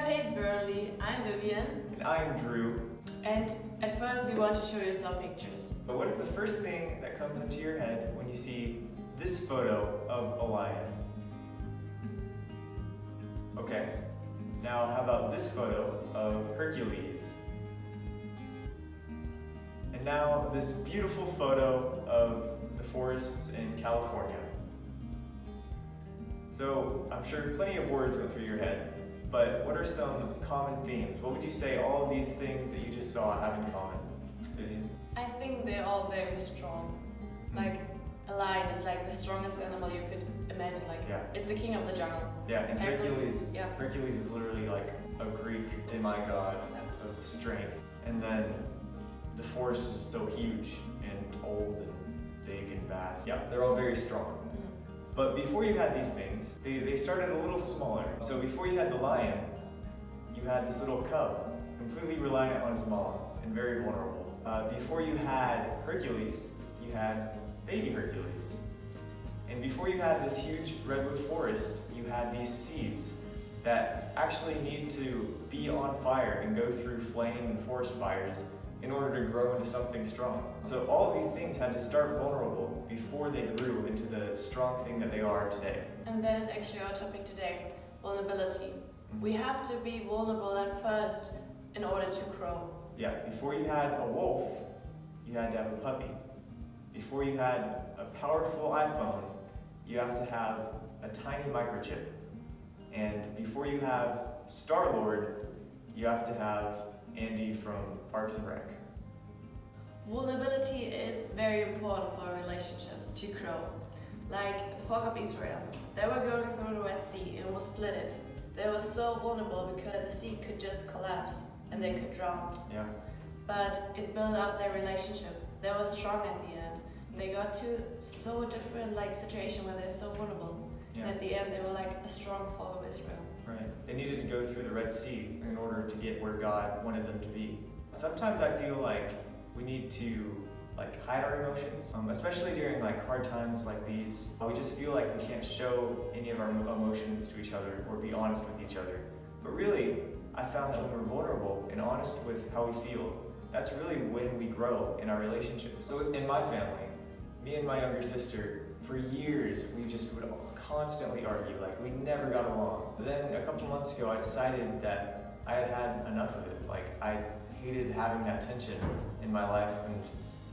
Pais Burnley, I'm Vivian. And I'm Drew. And at first we want to show you some pictures. So what is the first thing that comes into your head when you see this photo of a lion? Okay. Now how about this photo of Hercules? And now this beautiful photo of the forests in California. So I'm sure plenty of words went through your head, but what are some common themes? What would you say all of these things that you just saw have in common? Vivian? I think they're all very strong. Like a lion is like the strongest animal you could imagine. Like it's the king of the jungle. Yeah, and Hercules. Yeah. Hercules is literally like a Greek demigod of strength. And then the forest is so huge and old and big and vast. Yeah, they're all very strong. But before you had these things, they started a little smaller. So before you had the lion, you had this little cub, completely reliant on his mom and very vulnerable. Before you had Hercules, you had baby Hercules. And before you had this huge redwood forest, you had these seeds that actually need to be on fire and go through flame and forest fires in order to grow into something strong. So all of these things had to start vulnerable before they grew into the strong thing that they are today. And that is actually our topic today, vulnerability. We have to be vulnerable at first in order to grow. Yeah, before you had a wolf, you had to have a puppy. Before you had a powerful iPhone, you have to have a tiny microchip. And before you have Star-Lord, you have to have Andy from Parks and Rec. Vulnerability is very important for relationships to grow. Like the folk of Israel, they were going through the Red Sea and was split. They were so vulnerable because the sea could just collapse and they could drown. Yeah. But it built up their relationship. They were strong at the end. And they got to so different situation where they're so vulnerable. Yeah. And at the end they were like a strong folk of Israel. Right. They needed to go through the Red Sea in order to get where God wanted them to be. Sometimes I feel like we need to hide our emotions, especially during hard times like these. We just feel like we can't show any of our emotions to each other or be honest with each other. But really, I found that when we're vulnerable and honest with how we feel, that's really when we grow in our relationships. So in my family, me and my younger sister, for years, we just would constantly argue, we never got along. But then a couple months ago, I decided that I had had enough of it. I hated having that tension in my life and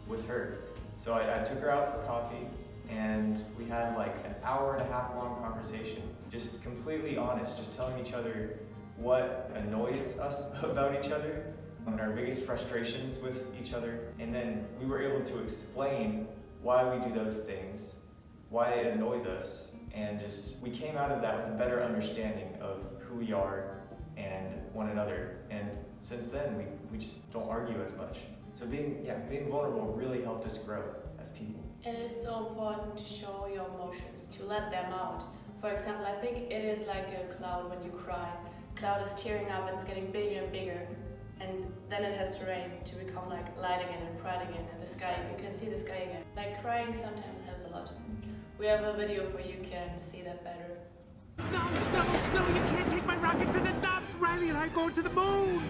with her. So I took her out for coffee and we had an hour-and-a-half long conversation, just completely honest, just telling each other what annoys us about each other and our biggest frustrations with each other. And then we were able to explain why we do those things, why it annoys us, and we came out of that with a better understanding of who we are and one another. And since then, we just don't argue as much. So being vulnerable really helped us grow as people. It is so important to show your emotions, to let them out. For example, I think it is like a cloud when you cry. Cloud is tearing up and it's getting bigger and bigger. And then it has to rain to become light again and bright again, and the sky, you can see the sky again. Crying sometimes helps a lot. We have a video for you can see that better. No, you can't take my rocket to the top! Riley and I go to the moon!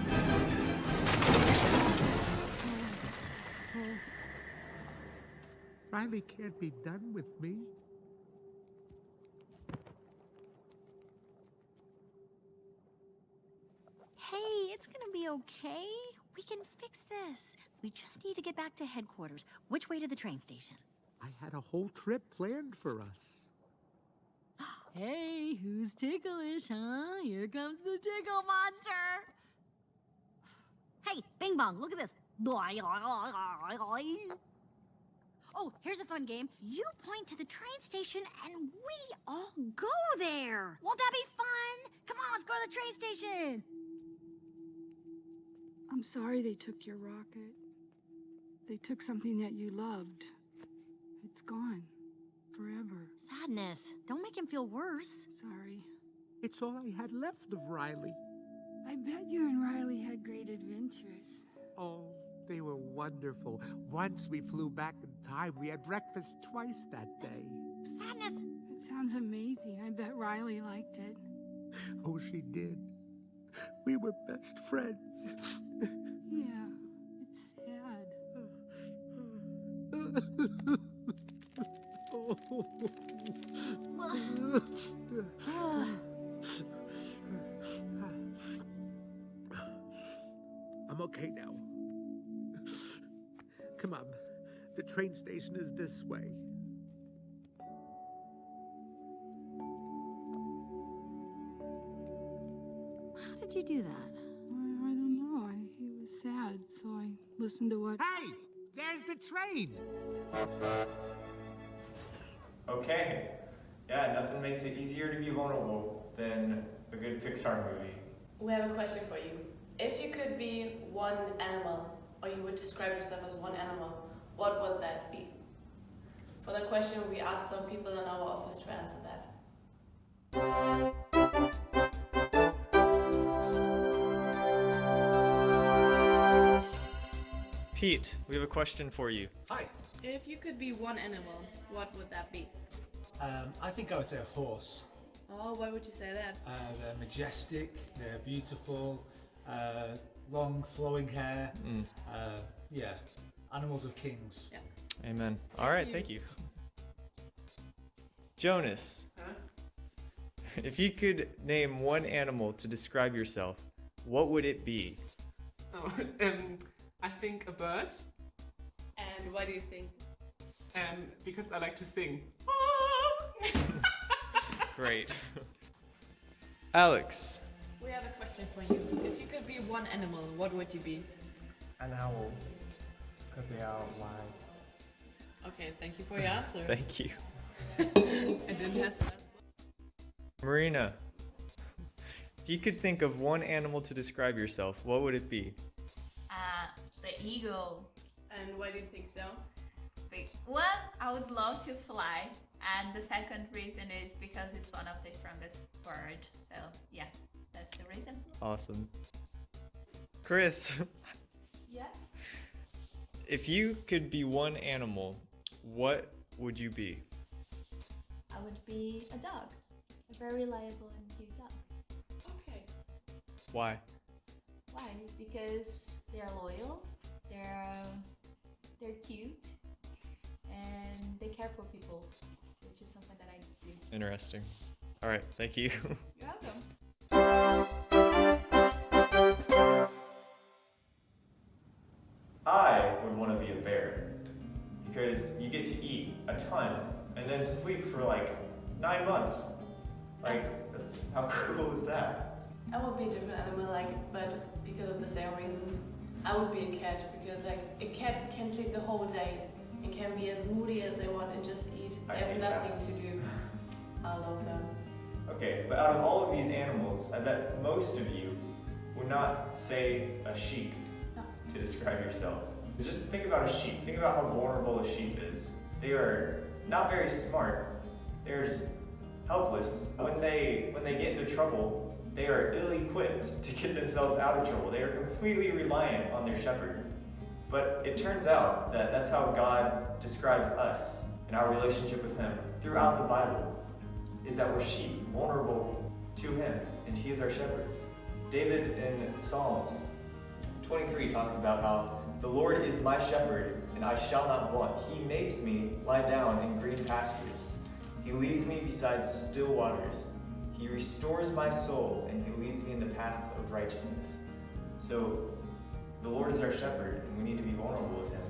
Riley can't be done with me. Hey, it's gonna be okay. We can fix this. We just need to get back to headquarters. Which way to the train station? I had a whole trip planned for us. Hey, who's ticklish, huh? Here comes the tickle monster! Hey, Bing Bong, look at this. Oh, here's a fun game. You point to the train station and we all go there. Won't that be fun? Come on, let's go to the train station. I'm sorry they took your rocket. They took something that you loved. It's gone. Forever. Sadness. Don't make him feel worse. Sorry. It's all I had left of Riley. I bet you and Riley had great adventures. Oh, they were wonderful. Once we flew back in time, we had breakfast twice that day. Sadness. It sounds amazing. I bet Riley liked it. Oh, she did. We were best friends. Yeah, it's sad. I'm okay now. Come on. The train station is this way. How did you do that? I don't know. He was sad, so I listened to what. Hey! There's the train! Okay. Yeah, nothing makes it easier to be vulnerable than a good Pixar movie. We have a question for you. If you could be one animal, or you would describe yourself as one animal, what would that be? For the question, we asked some people in our office to answer that. Pete, we have a question for you. Hi. If you could be one animal, what would that be? I think I would say a horse. Oh, why would you say that? They're majestic, they're beautiful, long flowing hair. Yeah, animals of kings. Yeah. Amen. All right, thank you. Jonas, if you could name one animal to describe yourself, what would it be? Oh, I think a bird, And why do you think? because I like to sing. Great. Alex, We have a question for you. If you could be one animal, what would you be? An owl, because they are wise. Okay, thank you for your answer. thank you. And then has Marina, if you could think of one animal to describe yourself, what would it be? The eagle. And why do you think so? One, I would love to fly, and the second reason is because it's one of the strongest birds. So yeah, that's the reason. Awesome. Chris, Yeah. if you could be one animal, what would you be? I would be a dog. A very reliable and cute dog. Okay. Why? Why? Because they're loyal, they're cute, and they care for people, which is something that I do. Interesting. All right, thank you. You're welcome. I would want to be a bear because you get to eat a ton and then sleep for like 9 months. Like, that's how cool is that? I would be a different animal, but because of the same reasons. I would be a cat because a cat can sleep the whole day and can be as moody as they want and just eat. I They have hate nothing cats. to do. I love them. Okay, but out of all of these animals, I bet most of you would not say a sheep No. to describe yourself. Just think about a sheep. Think about how vulnerable a sheep is. They are not very smart. They're just helpless. When they get into trouble, they are ill-equipped to get themselves out of trouble. They are completely reliant on their shepherd. But it turns out that that's how God describes us in our relationship with Him throughout the Bible, is that we're sheep, vulnerable to Him, and He is our shepherd. David in Psalms 23 talks about how the Lord is my shepherd, and I shall not want. He makes me lie down in green pastures. He leads me beside still waters. He restores my soul, and He leads me in the paths of righteousness. So, the Lord is our shepherd, and we need to be vulnerable with Him,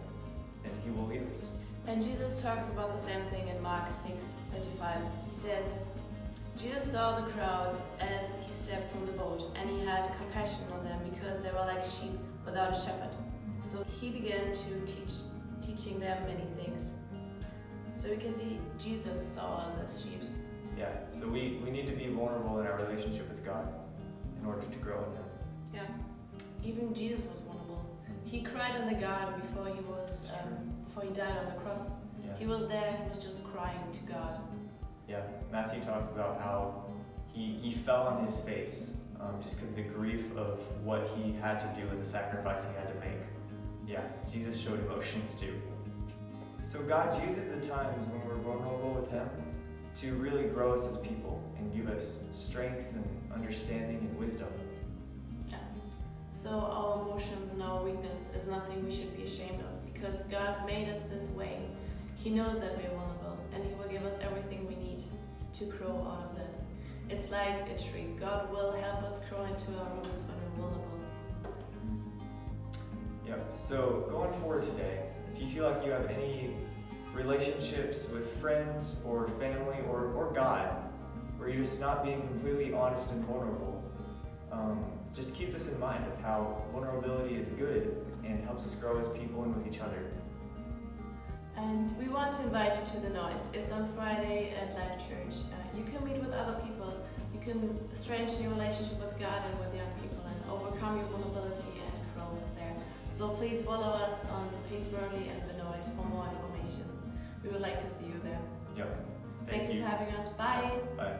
and He will lead us. And Jesus talks about the same thing in Mark 6:35. He says, Jesus saw the crowd as He stepped from the boat, and He had compassion on them because they were like sheep without a shepherd. So He began to teaching them many things. So we can see Jesus saw us as sheep. Yeah, so we need to be vulnerable in our relationship with God in order to grow in Him. Yeah, even Jesus was vulnerable. He cried in the garden before he died on the cross. Yeah. He was there. He was just crying to God. Yeah, Matthew talks about how he fell on his face just because of the grief of what he had to do and the sacrifice he had to make. Yeah, Jesus showed emotions too. So God uses the times when we're vulnerable with Him to really grow us as people and give us strength and understanding and wisdom. So our emotions and our weakness is nothing we should be ashamed of, because God made us this way. He knows that we're vulnerable, and He will give us everything we need to grow out of that. It's like a tree. God will help us grow into our roots when we're vulnerable. Yep. So going forward today, if you feel like you have any relationships with friends or family or God, where you're just not being completely honest and vulnerable, just keep this in mind of how vulnerability is good and helps us grow as people and with each other. And we want to invite you to the Noise. It's on Friday at Life Church. You can meet with other people. You can strengthen your relationship with God and with young people and overcome your vulnerability and grow there. So please follow us on Pais Burnley and the Noise for more information. We would like to see you there. Yep. Thank you for having us. Bye. Bye.